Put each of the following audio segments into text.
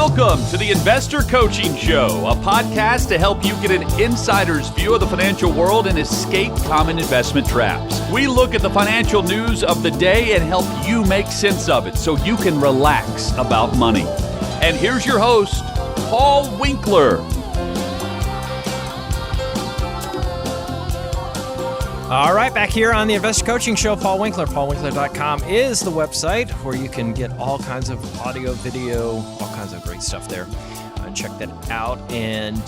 Welcome to the Investor Coaching Show, a podcast to help you get an insider's view of the financial world and escape common investment traps. We look at the financial news of the day and help you make sense of it so you can relax about money. And here's your host, Paul Winkler. All right, back here on the Investor Coaching Show, Paul Winkler. PaulWinkler.com is the website where you can get all kinds of audio, video, all kinds of great stuff there. Check that out, and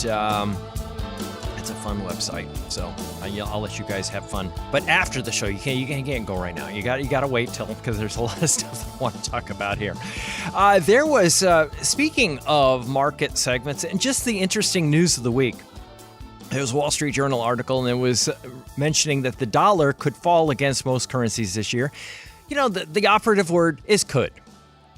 it's a fun website. So I'll let you guys have fun. But after the show, you can't go right now. You got to wait till, because there's a lot of stuff I want to talk about here. There was speaking of market segments and just the interesting news of the week. There was a Wall Street Journal article, and it was mentioning that the dollar could fall against most currencies this year. You know, the operative word is could.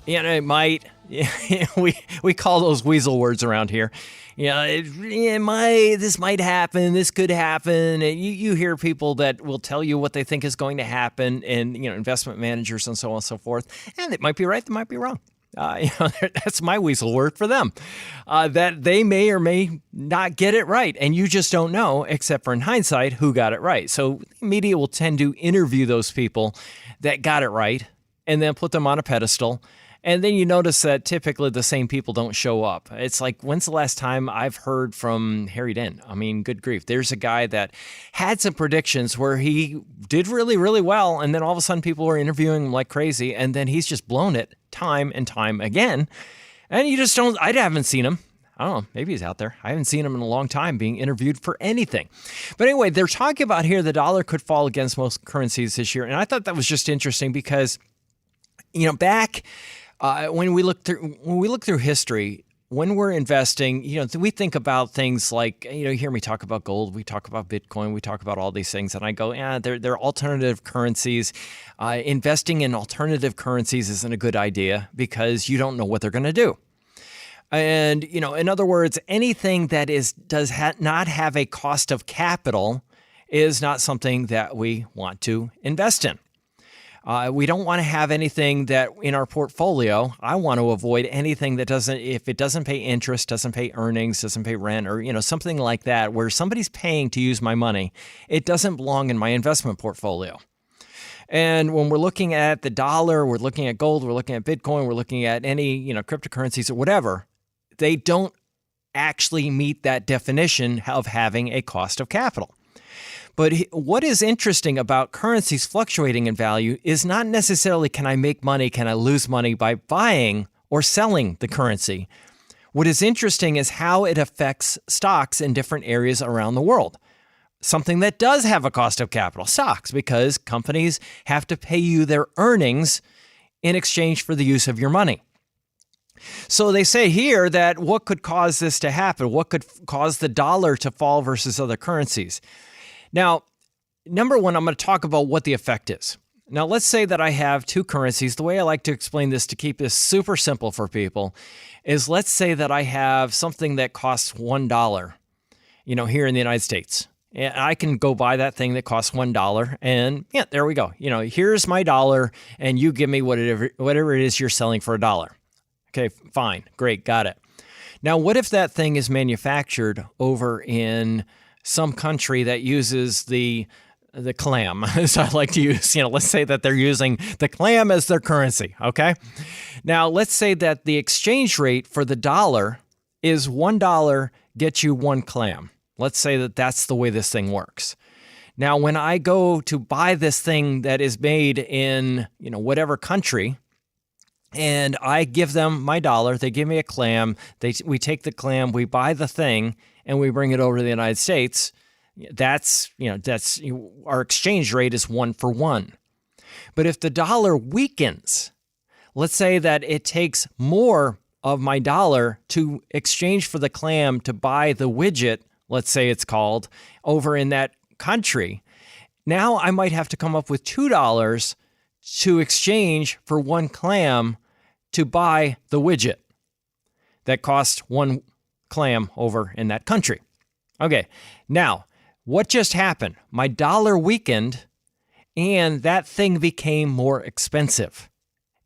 You know, it might. We call those weasel words around here. You know, it might. This might happen. This could happen. And you hear people that will tell you what they think is going to happen, and investment managers and so on and so forth. And it might be right. They might be wrong. That's my weasel word for them, that they may or may not get it right. And you just don't know, except for in hindsight, who got it right. So the media will tend to interview those people that got it right and then put them on a pedestal. And then you notice that typically the same people don't show up. It's like, when's the last time I've heard from Harry Dent? I mean, good grief. There's a guy that had some predictions where he did really, really well, and then all of a sudden people were interviewing him like crazy, and then he's just blown it time and time again. And you just don't, I haven't seen him. I don't know, maybe he's out there. I haven't seen him in a long time being interviewed for anything. But anyway, they're talking about here the dollar could fall against most currencies this year, and I thought that was just interesting because, back... when we look through history, when we're investing, we think about things like, you hear me talk about gold, we talk about Bitcoin, we talk about all these things, and I go, they're alternative currencies. Investing in alternative currencies isn't a good idea because you don't know what they're going to do. And, in other words, anything that does not have a cost of capital is not something that we want to invest in. We don't want to have anything that in our portfolio. I want to avoid anything that if it doesn't pay interest, doesn't pay earnings, doesn't pay rent, or, something like that, where somebody's paying to use my money, it doesn't belong in my investment portfolio. And when we're looking at the dollar, we're looking at gold, we're looking at Bitcoin, we're looking at any, cryptocurrencies or whatever, they don't actually meet that definition of having a cost of capital. But what is interesting about currencies fluctuating in value is not necessarily can I make money, can I lose money by buying or selling the currency. What is interesting is how it affects stocks in different areas around the world. Something that does have a cost of capital, stocks, because companies have to pay you their earnings in exchange for the use of your money. So they say here that what could cause this to happen? What could cause the dollar to fall versus other currencies? Now, number one, I'm going to talk about what the effect is. Now, let's say that I have two currencies. The way I like to explain this to keep this super simple for people is let's say that I have something that costs $1, here in the United States. And I can go buy that thing that costs $1 and there we go. Here's my dollar and you give me whatever it is you're selling for $1. Okay, fine. Great. Got it. Now, what if that thing is manufactured over in some country that uses the clam, as I like to use, let's say that they're using the clam as their currency, okay? Now, let's say that the exchange rate for the dollar is $1 gets you one clam. Let's say that that's the way this thing works. Now, when I go to buy this thing that is made in, whatever country, and I give them my dollar, they give me a clam, we take the clam, we buy the thing, and we bring it over to the United States, that's our exchange rate is 1 for 1. But if the dollar weakens, let's say that it takes more of my dollar to exchange for the clam to buy the widget, let's say it's called, over in that country, now I might have to come up with $2 to exchange for one clam to buy the widget that costs one clam over in that country. Okay, now, what just happened? My dollar weakened, and that thing became more expensive.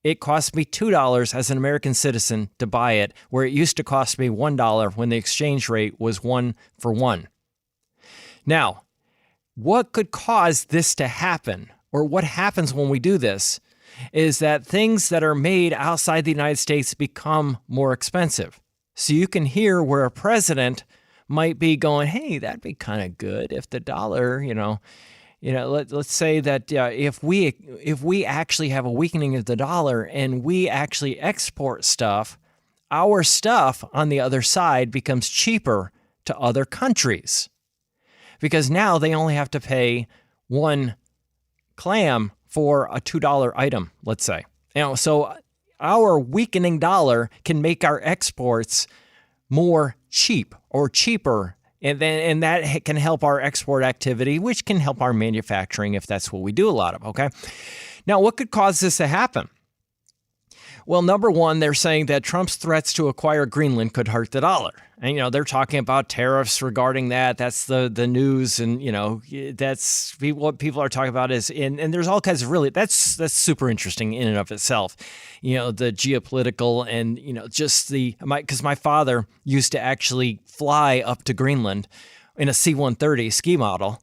it cost me $2 as an American citizen to buy it, where it used to cost me $1 when the exchange rate was 1-for-1. Now, what could cause this to happen, or what happens when we do this, is that things that are made outside the United States become more expensive. So you can hear where a president might be going, hey, that'd be kind of good if the dollar, let's say that if we actually have a weakening of the dollar and we actually export stuff, our stuff on the other side becomes cheaper to other countries, because now they only have to pay one clam for a $2 item, let's say. So our weakening dollar can make our exports more cheap or cheaper, and that can help our export activity, which can help our manufacturing if that's what we do a lot of, okay? Now, what could cause this to happen? Well, number one, they're saying that Trump's threats to acquire Greenland could hurt the dollar. And, they're talking about tariffs regarding that. That's the news. And, that's what people are talking about is, and there's all kinds of that's super interesting in and of itself. The geopolitical and, just because my father used to actually fly up to Greenland in a C-130 ski model.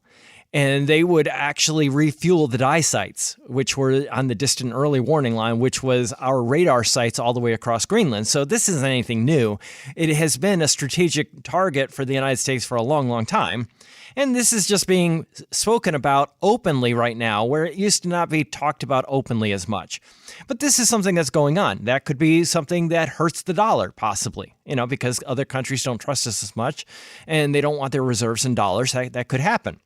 And they would actually refuel the die sites, which were on the distant early warning line, which was our radar sites all the way across Greenland. So this isn't anything new. It has been a strategic target for the United States for a long, long time. And this is just being spoken about openly right now, where it used to not be talked about openly as much. But this is something that's going on. That could be something that hurts the dollar, possibly, because other countries don't trust us as much and they don't want their reserves in dollars. That could happen.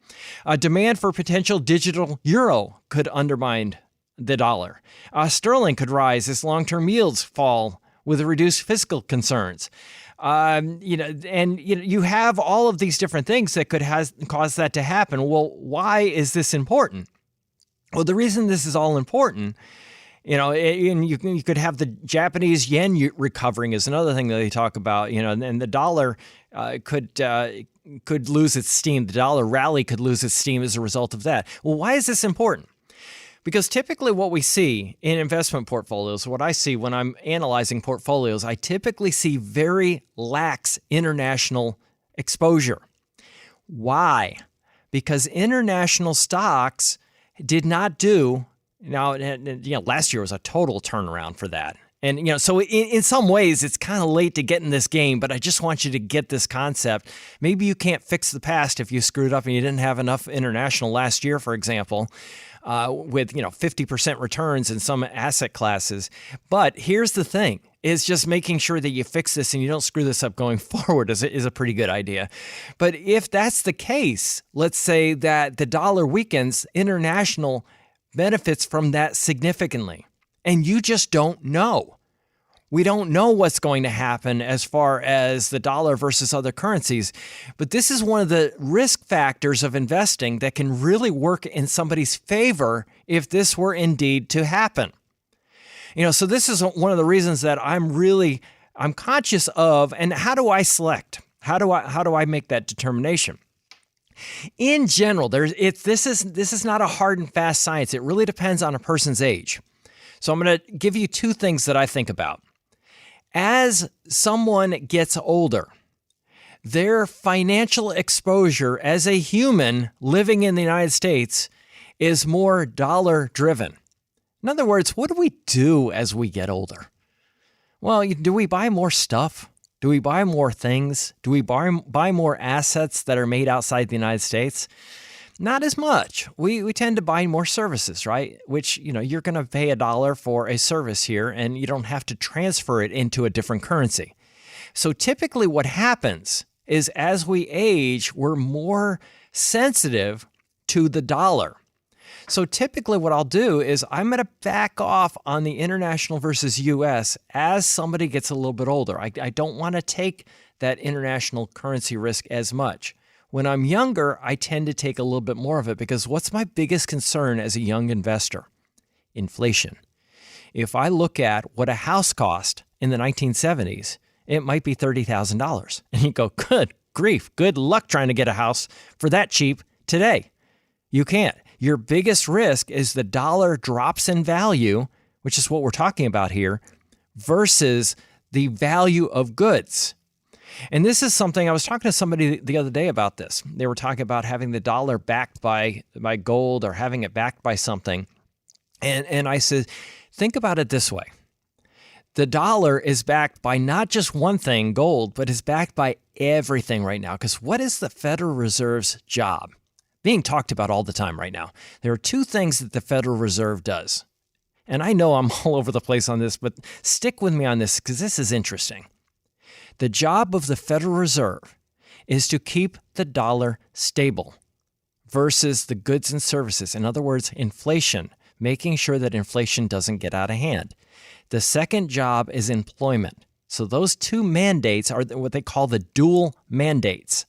Demand for potential digital euro could undermine the dollar. Sterling could rise as long-term yields fall with reduced fiscal concerns. You have all of these different things that could cause that to happen. Well, why is this important? Well, the reason this is all important, and you could have the Japanese yen recovering is another thing that they talk about, and the dollar could lose its steam. The dollar rally could lose its steam as a result of that. Well, why is this important? Because typically what we see in investment portfolios, what I see when I'm analyzing portfolios, I typically see very lax international exposure. Why? Because international stocks did not do, last year was a total turnaround for that. And, so in some ways, it's kind of late to get in this game, but I just want you to get this concept. Maybe you can't fix the past if you screwed up and you didn't have enough international last year, for example. With 50% returns in some asset classes. But here's the thing, is just making sure that you fix this and you don't screw this up going forward is a pretty good idea. But if that's the case, let's say that the dollar weakens, international benefits from that significantly. And you just don't know. We don't know what's going to happen as far as the dollar versus other currencies. But this is one of the risk factors of investing that can really work in somebody's favor if this were indeed to happen. So this is one of the reasons that I'm conscious of, and how do I select? How do I make that determination? In general, this is not a hard and fast science. It really depends on a person's age. So I'm going to give you two things that I think about. As someone gets older, their financial exposure as a human living in the United States is more dollar-driven. In other words, what do we do as we get older? Well, do we buy more stuff? Do we buy more things? Do we buy more assets that are made outside the United States? Not as much. We tend to buy more services, right? Which, you're going to pay $1 for a service here and you don't have to transfer it into a different currency. So typically what happens is as we age, we're more sensitive to the dollar. So typically what I'll do is I'm going to back off on the international versus U.S. as somebody gets a little bit older. I don't want to take that international currency risk as much. When I'm younger, I tend to take a little bit more of it because what's my biggest concern as a young investor? Inflation. If I look at what a house cost in the 1970s, it might be $30,000. And you go, good grief, good luck trying to get a house for that cheap today. You can't. Your biggest risk is the dollar drops in value which is what we're talking about here, versus the value of goods. And this is something I was talking to somebody the other day about this. They were talking about having the dollar backed by gold or having it backed by something. And I said, think about it this way. The dollar is backed by not just one thing, gold, but is backed by everything right now. Because what is the Federal Reserve's job? Being talked about all the time right now. There are two things that the Federal Reserve does. And I know I'm all over the place on this, but stick with me on this because this is interesting. The job of the Federal Reserve is to keep the dollar stable versus the goods and services. In other words, inflation, making sure that inflation doesn't get out of hand. The second job is employment. So those two mandates are what they call the dual mandates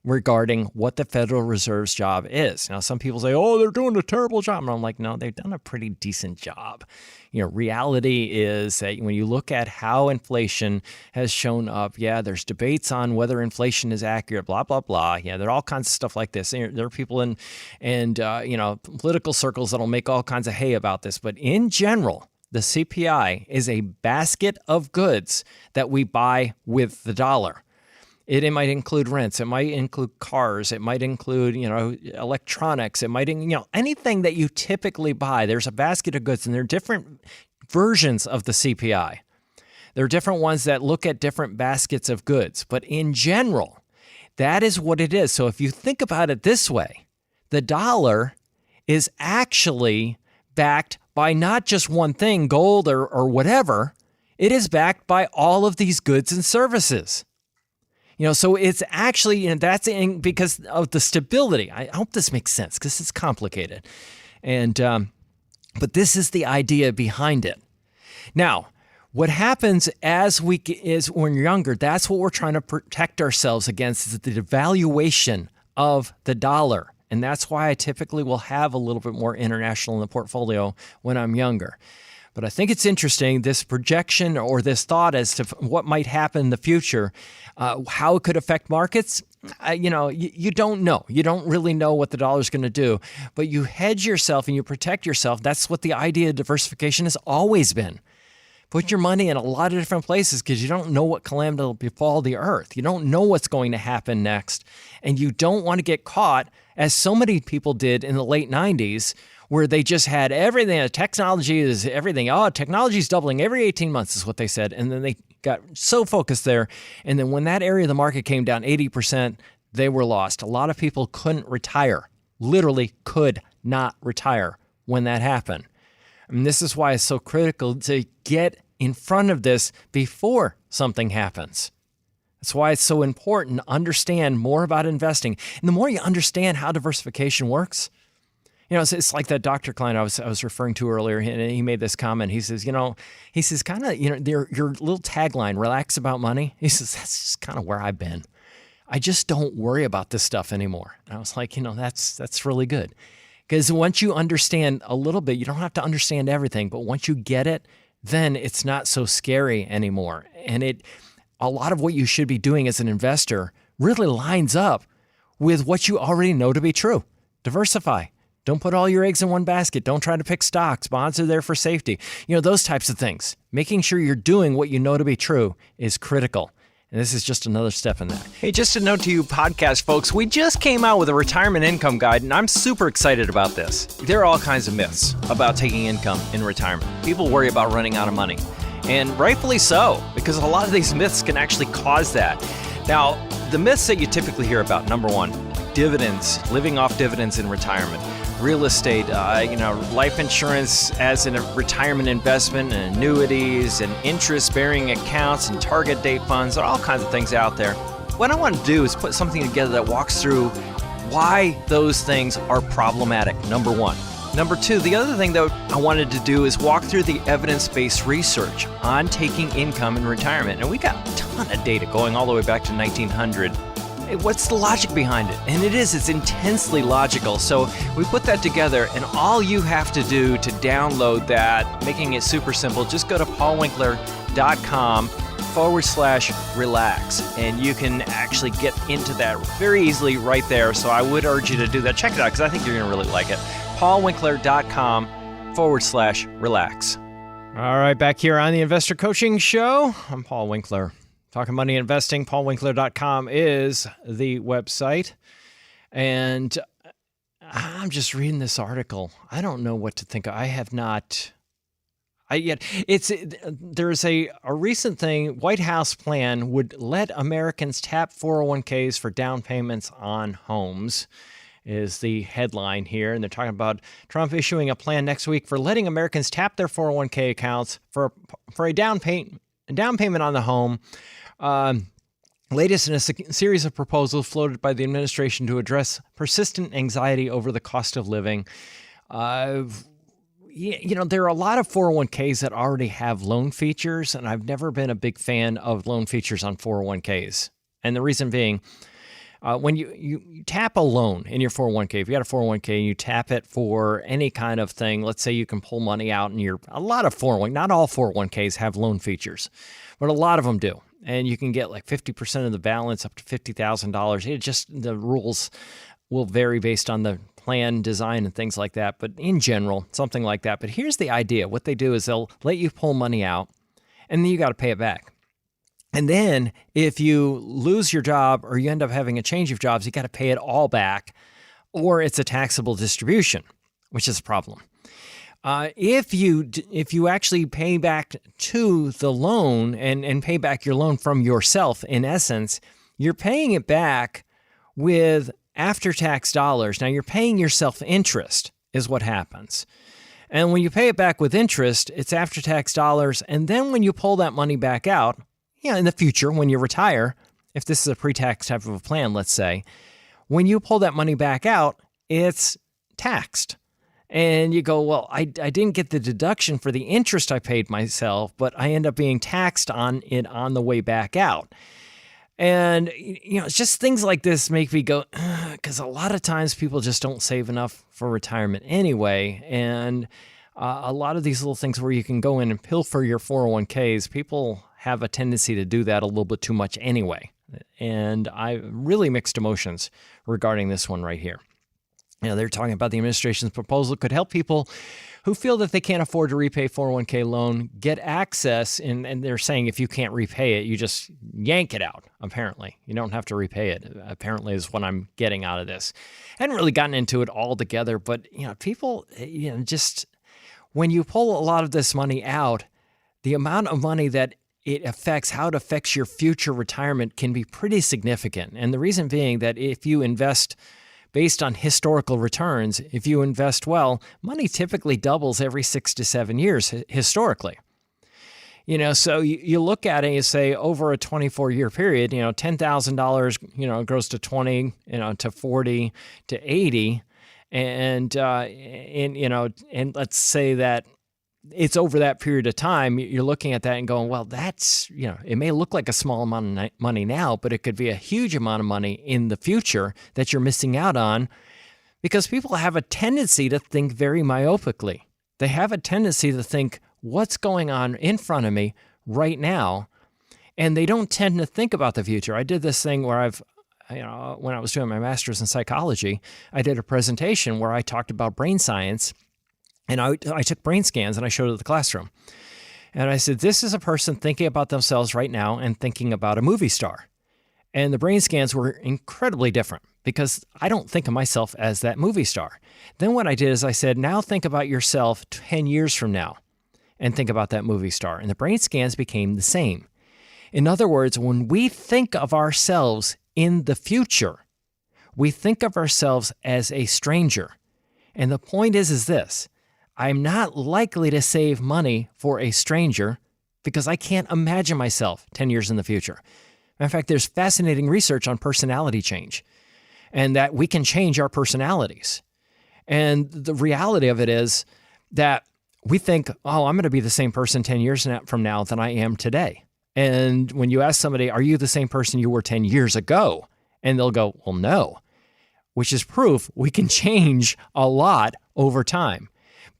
regarding what the Federal Reserve's job is. Now, some people say, oh, they're doing a terrible job. And I'm like, no, they've done a pretty decent job. Reality is that when you look at how inflation has shown up, there's debates on whether inflation is accurate, blah, blah, blah. Yeah, there are all kinds of stuff like this. There are people in political circles that'll make all kinds of hay about this. But in general, the CPI is a basket of goods that we buy with the dollar. It might include rents. It might include cars. It might include, electronics. It might, anything that you typically buy. There's a basket of goods, and there are different versions of the CPI. There are different ones that look at different baskets of goods. But in general, that is what it is. So if you think about it this way, the dollar is actually backed by not just one thing, gold or whatever. It is backed by all of these goods and services. So it's actually, that's because of the stability. I hope this makes sense because it's complicated. But this is the idea behind it. Now, what happens is when you're younger, that's what we're trying to protect ourselves against, is the devaluation of the dollar. And that's why I typically will have a little bit more international in the portfolio when I'm younger. But I think it's interesting, this projection or this thought as to what might happen in the future, how it could affect markets. You don't know. You don't really know what the dollar is going to do. But you hedge yourself and you protect yourself. That's what the idea of diversification has always been. Put your money in a lot of different places because you don't know what calamity will befall the earth. You don't know what's going to happen next. And you don't want to get caught, as so many people did in the late 90s, where they just had everything. Technology is everything. Oh, technology is doubling every 18 months is what they said. And then they got so focused there. And then when that area of the market came down 80%, they were lost. A lot of people couldn't retire, literally could not retire when that happened. And this is why it's so critical to get in front of this before something happens. That's why it's so important to understand more about investing. And the more you understand how diversification works, it's like that doctor client I was referring to earlier, and he made this comment. He says, your little tagline, relax about money. He says, that's just kind of where I've been. I just don't worry about this stuff anymore. And I was like, that's really good. Because once you understand a little bit, you don't have to understand everything, but once you get it, then it's not so scary anymore. And a lot of what you should be doing as an investor really lines up with what you already know to be true. Diversify. Don't put all your eggs in one basket. Don't try to pick stocks. Bonds are there for safety. Those types of things. Making sure you're doing what you know to be true is critical. And this is just another step in that. Hey, just a note to you podcast folks, we just came out with a retirement income guide, and I'm super excited about this. There are all kinds of myths about taking income in retirement. People worry about running out of money, and rightfully so, because a lot of these myths can actually cause that. Now, the myths that you typically hear about, number one, dividends, living off dividends in retirement. Real estate, life insurance as a retirement investment, and annuities and interest-bearing accounts and target date funds. There are all kinds of things out there. What I want to do is put something together that walks through why those things are problematic, number one. Number two, the other thing that I wanted to do is walk through the evidence-based research on taking income in retirement. And we got a ton of data going all the way back to 1900. What's the logic behind it? And it's intensely logical. So we put that together, and all you have to do to download that, making it super simple, just go to paulwinkler.com/relax, and you can actually get into that very easily right there. So I would urge you to do that. Check it out, because I think you're going to really like it. paulwinkler.com/relax. All right, back here on the Investor Coaching Show, I'm Paul Winkler. Talking money and investing, paulwinkler.com is the website. And I'm just reading this article. I don't know what to think. There's a recent thing. White House plan would let Americans tap 401ks for down payments on homes, is the headline here. And they're talking about Trump issuing a plan next week for letting Americans tap their 401k accounts for a down payment on the home. Latest in a series of proposals floated by the administration to address persistent anxiety over the cost of living. There are a lot of 401ks that already have loan features, and I've never been a big fan of loan features on 401ks. And the reason being, when you tap a loan in your 401k, if you got a 401k and you tap it for any kind of thing, let's say you can pull money out, and not all 401ks have loan features, but a lot of them do. And you can get like 50% of the balance up to $50,000. The rules will vary based on the plan design and things like that. But in general, something like that. But here's the idea. What they do is they'll let you pull money out, and then you got to pay it back. And then if you lose your job or you end up having a change of jobs, you got to pay it all back, or it's a taxable distribution, which is a problem. If you actually pay back to the loan and pay back your loan from yourself, in essence, you're paying it back with after-tax dollars. Now, you're paying yourself interest is what happens. And when you pay it back with interest, it's after-tax dollars. And then when you pull that money back out, in the future, when you retire, if this is a pre-tax type of a plan, let's say, when you pull that money back out, it's taxed. And you go, well, I didn't get the deduction for the interest I paid myself, but I end up being taxed on it on the way back out. And, it's just things like this make me go, because a lot of times people just don't save enough for retirement anyway. And a lot of these little things where you can go in and pilfer your 401ks, people have a tendency to do that a little bit too much anyway. And I really mixed emotions regarding this one right here. They're talking about the administration's proposal could help people who feel that they can't afford to repay 401k loan get access. And they're saying if you can't repay it, you just yank it out, apparently. You don't have to repay it, apparently, is what I'm getting out of this. I hadn't really gotten into it all together, but, people, just when you pull a lot of this money out, the amount of money that how it affects your future retirement can be pretty significant. And the reason being that if you invest based on historical returns, if you invest well, money typically doubles every 6 to 7 years historically. So you look at it and you say over a 24-year period, $10,000, grows to 20, to 40, to 80. And let's say that it's over that period of time, you're looking at that and going, well, that's, it may look like a small amount of money now, but it could be a huge amount of money in the future that you're missing out on, because people have a tendency to think very myopically. They have a tendency to think, what's going on in front of me right now? And they don't tend to think about the future. I did this thing where when I was doing my master's in psychology, I did a presentation where I talked about brain science. And I took brain scans and I showed it to the classroom. And I said, this is a person thinking about themselves right now and thinking about a movie star. And the brain scans were incredibly different because I don't think of myself as that movie star. Then what I did is I said, now think about yourself 10 years from now and think about that movie star. And the brain scans became the same. In other words, when we think of ourselves in the future, we think of ourselves as a stranger. And the point is this. I'm not likely to save money for a stranger because I can't imagine myself 10 years in the future. In fact, there's fascinating research on personality change and that we can change our personalities. And the reality of it is that we think, oh, I'm going to be the same person 10 years from now than I am today. And when you ask somebody, are you the same person you were 10 years ago? And they'll go, well, no, which is proof we can change a lot over time.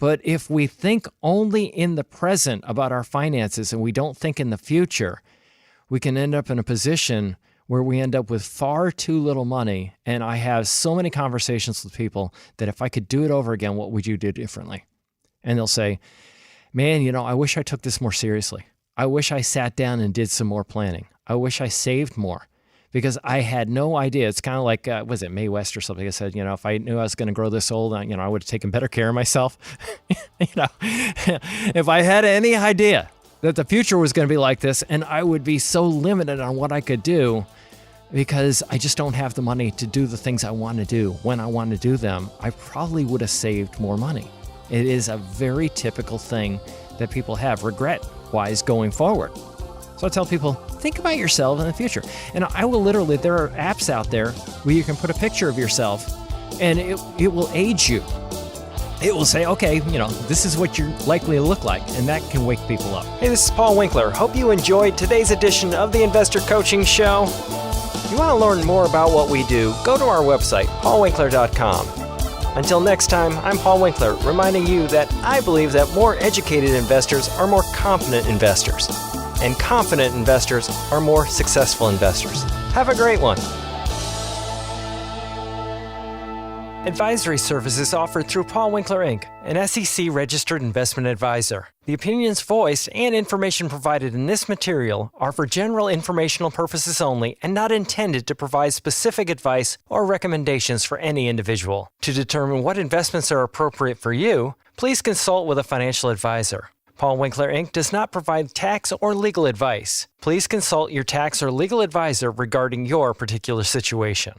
But if we think only in the present about our finances and we don't think in the future, we can end up in a position where we end up with far too little money. And I have so many conversations with people that if I could do it over again, what would you do differently? And they'll say, man, I wish I took this more seriously. I wish I sat down and did some more planning. I wish I saved more because I had no idea. It's kind of like, was it Mae West or something? I said, if I knew I was going to grow this old, I would have taken better care of myself. If I had any idea that the future was going to be like this, and I would be so limited on what I could do because I just don't have the money to do the things I want to do when I want to do them, I probably would have saved more money. It is a very typical thing that people have regret-wise going forward. So I tell people, think about yourself in the future. And I will literally, there are apps out there where you can put a picture of yourself and it will age you. It will say, okay, this is what you're likely to look like, and that can wake people up. Hey, this is Paul Winkler. Hope you enjoyed today's edition of the Investor Coaching Show. If you want to learn more about what we do, go to our website, paulwinkler.com. Until next time, I'm Paul Winkler, reminding you that I believe that more educated investors are more confident investors, and confident investors are more successful investors. Have a great one. Advisory services offered through Paul Winkler, Inc., an SEC-registered investment advisor. The opinions voiced and information provided in this material are for general informational purposes only and not intended to provide specific advice or recommendations for any individual. To determine what investments are appropriate for you, please consult with a financial advisor. Paul Winkler, Inc. does not provide tax or legal advice. Please consult your tax or legal advisor regarding your particular situation.